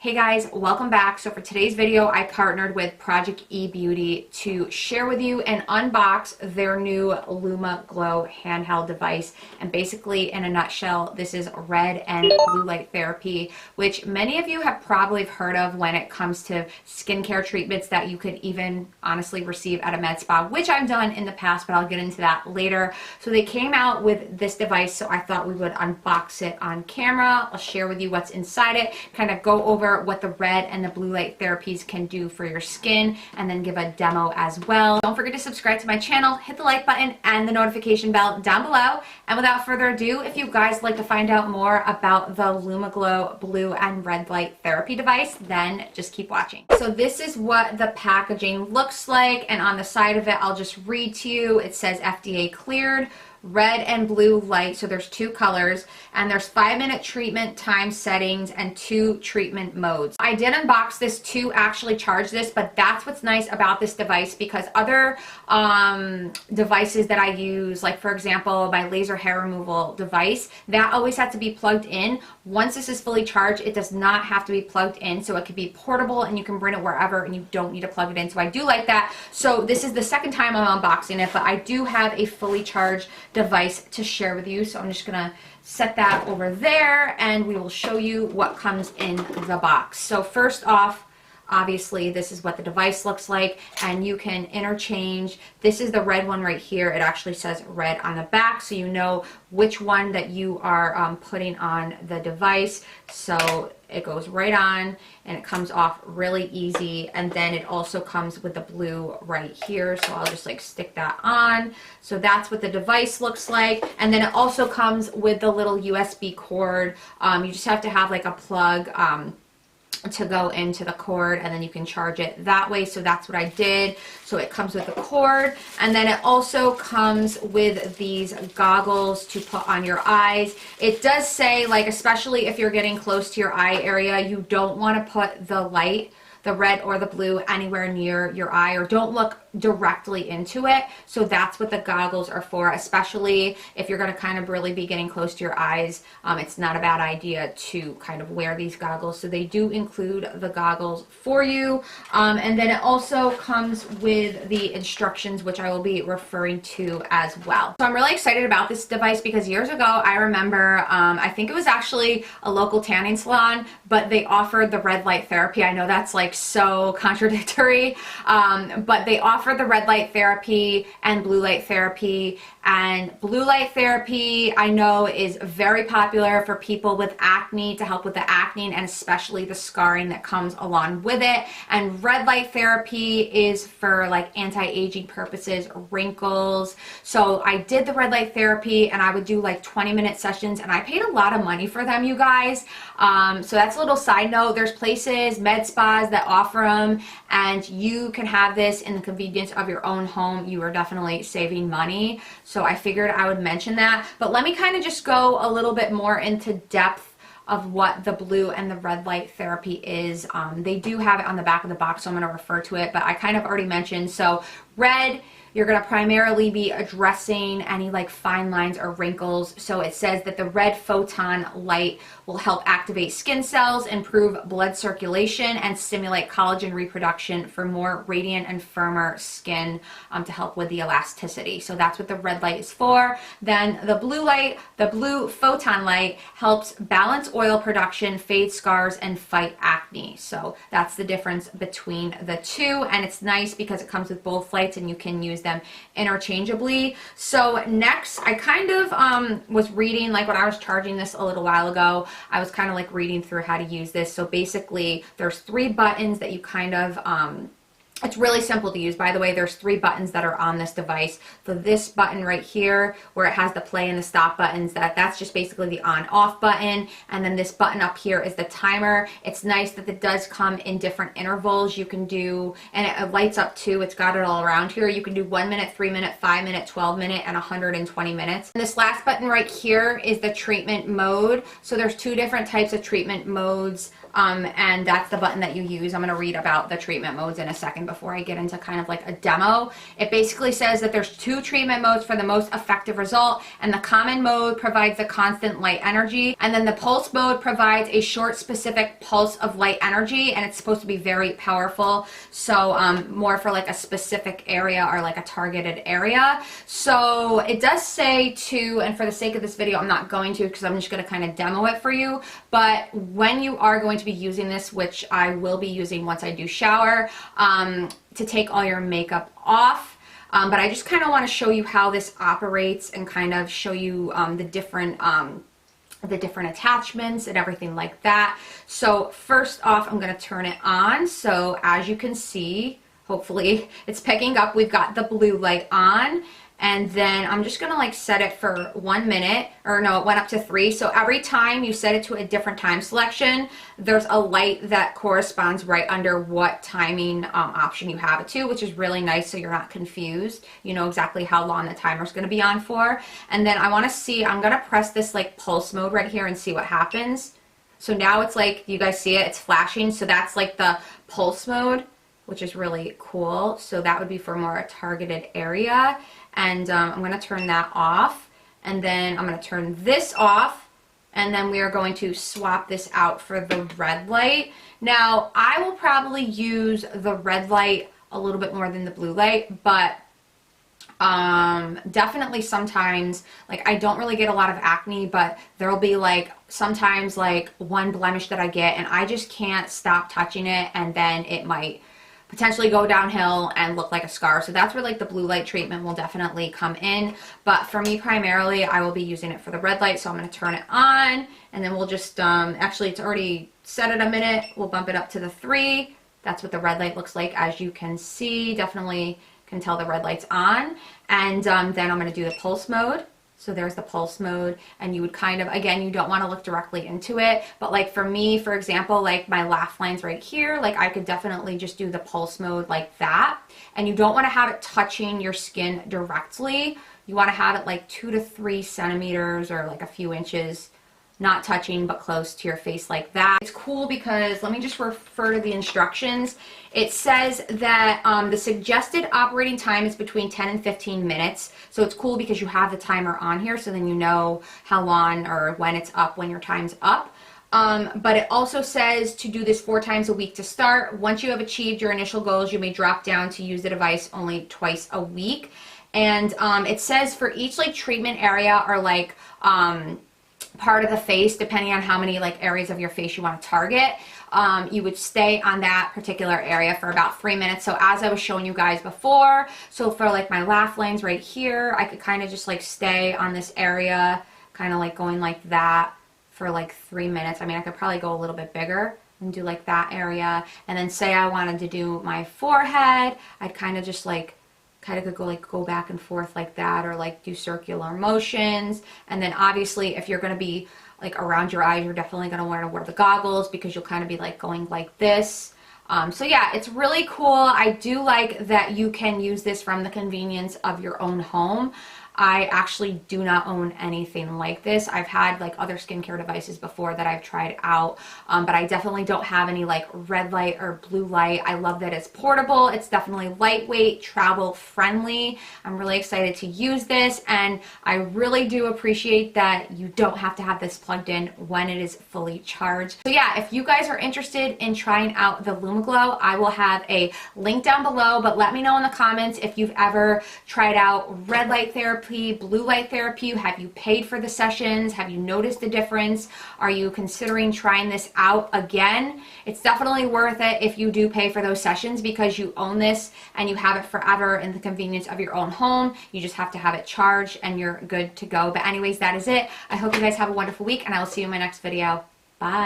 Hey guys, welcome back. So for today's video, I partnered with Project E Beauty to share with you and unbox their new Lumaglow handheld device. And basically, in a nutshell, this is red and blue light therapy, which many of you have probably heard of when it comes to skincare treatments that you could even honestly receive at a med spa, which I've done in the past, but I'll get into that later. So they came out with this device, so I thought we would unbox it on camera. I'll share with you what's inside it, kind of go over what the red and the blue light therapies can do for your skin, and then give a demo as well. Don't forget to subscribe to my channel, hit the like button and the notification bell down below. And without further ado, if you guys like to find out more about the Lumaglow blue and red light therapy device, then just keep watching. So this is what the packaging looks like, and on the side of it, I'll just read to you. It says FDA cleared, red and blue light, so there's two colors, and there's 5-minute treatment time settings and 2 treatment modes. I did unbox this to actually charge this, but that's what's nice about this device, because other devices that I use, like for example my laser hair removal device, that always had to be plugged in. Once this is fully charged, it does not have to be plugged in, so it could be portable and you can bring it wherever and you don't need to plug it in. So I do like that. So this is the second time I'm unboxing it, but I do have a fully charged device to share with you, so I'm just gonna set that over there and we will show you what comes in the box. So first off, obviously this is what the device looks like, and you can interchange. This is the red one right here. It actually says red on the back, so you know which one that you are putting on the device. So it goes right on and it comes off really easy. And then it also comes with the blue right here, so I'll just like stick that on. So that's what the device looks like. And then it also comes with the little USB cord. You just have to have like a plug to go into the cord, and then you can charge it that way. So that's what I did. So it comes with a cord, and then it also comes with these goggles to put on your eyes. It does say, like, especially if you're getting close to your eye area, you don't want to put the light, the red or the blue, anywhere near your eye, or don't look directly into it. So that's what the goggles are for, especially if you're going to kind of really be getting close to your eyes. It's not a bad idea to kind of wear these goggles. So they do include the goggles for you. And then it also comes with the instructions, which I will be referring to as well. So I'm really excited about this device because years ago, I remember, I think it was actually a local tanning salon, but they offered the red light therapy. I know that's like so contradictory, but they offer the red light therapy and blue light therapy. And blue light therapy, I know, is very popular for people with acne, to help with the acne and especially the scarring that comes along with it. And red light therapy is for like anti-aging purposes, wrinkles. So I did the red light therapy and I would do like 20-minute sessions, and I paid a lot of money for them, you guys. So that's a little side note. There's places, med spas, that offer them, and you can have this in the convenience of your own home. You are definitely saving money. So I figured I would mention that. But let me kind of just go a little bit more into depth of what the blue and the red light therapy is. They do have it on the back of the box, so I'm going to refer to it, but I kind of already mentioned. So red, you're going to primarily be addressing any like fine lines or wrinkles. So it says that the red photon light will help activate skin cells, improve blood circulation, and stimulate collagen reproduction for more radiant and firmer skin, to help with the elasticity. So that's what the red light is for. Then the blue light, the blue photon light, helps balance oil production, fade scars, and fight acne. So that's the difference between the two, and it's nice because it comes with both lights and you can use them interchangeably. So next, I kind of was reading, like when I was charging this a little while ago, I was kind of like reading through how to use this. So basically there's 3 buttons that you kind of it's really simple to use. By the way, there's 3 buttons that are on this device. So this button right here, where it has the play and the stop buttons, that's just basically the on-off button. And then this button up here is the timer. It's nice that it does come in different intervals. You can do, and it lights up too. It's got it all around here. You can do 1 minute, 3 minute, 5 minute, 12 minute, and 120 minutes. And this last button right here is the treatment mode. So there's 2 different types of treatment modes. and that's the button that you use. I'm going to read about the treatment modes in a second before I get into kind of like a demo. It basically says that there's 2 treatment modes for the most effective result, and the common mode provides the constant light energy, and then the pulse mode provides a short specific pulse of light energy, and it's supposed to be very powerful, so more for like a specific area or like a targeted area. So it does say to, and for the sake of this video I'm not going to because I'm just going to kind of demo it for you, but when you are going to be using this, which I will be using once I do shower, to take all your makeup off. But I just kind of want to show you how this operates and kind of show you the different attachments and everything like that. So first off, I'm going to turn it on. So as you can see, hopefully it's picking up, we've got the blue light on. And then I'm just gonna like set it for 1 minute, or no, it went up to 3. So every time you set it to a different time selection, there's a light that corresponds right under what timing option you have it to, which is really nice so you're not confused. You know exactly how long the timer's gonna be on for. And then I wanna see, I'm gonna press this like pulse mode right here and see what happens. So now it's like, you guys see it, it's flashing. So that's like the pulse mode, which is really cool. So that would be for more a targeted area. And I'm going to turn that off, and then I'm going to turn this off, and then we are going to swap this out for the red light. Now, I will probably use the red light a little bit more than the blue light, but definitely sometimes, like, I don't really get a lot of acne, but there'll be like sometimes like one blemish that I get and I just can't stop touching it, and then it might potentially go downhill and look like a scar. So that's where like the blue light treatment will definitely come in. But for me primarily, I will be using it for the red light. So I'm going to turn it on, and then we'll just, actually it's already set at a minute. We'll bump it up to the 3. That's what the red light looks like. As you can see, definitely can tell the red light's on. And then I'm going to do the pulse mode. So there's the pulse mode, and you would kind of, again, you don't want to look directly into it, but like for me, for example, like my laugh lines right here, like I could definitely just do the pulse mode like that. And you don't want to have it touching your skin directly. You want to have it like 2 to 3 centimeters or like a few inches, not touching but close to your face like that. It's cool because, let me just refer to the instructions. It says that the suggested operating time is between 10 and 15 minutes. So it's cool because you have the timer on here, so then you know how long or when it's up, when your time's up. But it also says to do this 4 times a week to start. Once you have achieved your initial goals, you may drop down to use the device only twice a week. And it says for each like treatment area or like part of the face, depending on how many like areas of your face you want to target, you would stay on that particular area for about 3 minutes. So as I was showing you guys before, so for like my laugh lines right here, I could kind of just like stay on this area, kind of like going like that for like 3 minutes. I mean, I could probably go a little bit bigger and do like that area. And then say I wanted to do my forehead, I'd kind of just like could go back and forth like that, or like do circular motions. And then obviously if you're going to be like around your eyes, you're definitely going to want to wear the goggles because you'll kind of be like going like this. So yeah, it's really cool. I do like that you can use this from the convenience of your own home. I actually do not own anything like this. I've had like other skincare devices before that I've tried out, but I definitely don't have any like red light or blue light. I love that it's portable. It's definitely lightweight, travel friendly. I'm really excited to use this, and I really do appreciate that you don't have to have this plugged in when it is fully charged. So yeah, if you guys are interested in trying out the Lumaglow, I will have a link down below, but let me know in the comments if you've ever tried out red light therapy, blue light therapy. Have you paid for the sessions? Have you noticed the difference? Are you considering trying this out again? It's definitely worth it if you do pay for those sessions, because you own this and you have it forever in the convenience of your own home. You just have to have it charged and you're good to go. But anyways, that is it. I hope you guys have a wonderful week, and I will see you in my next video. Bye.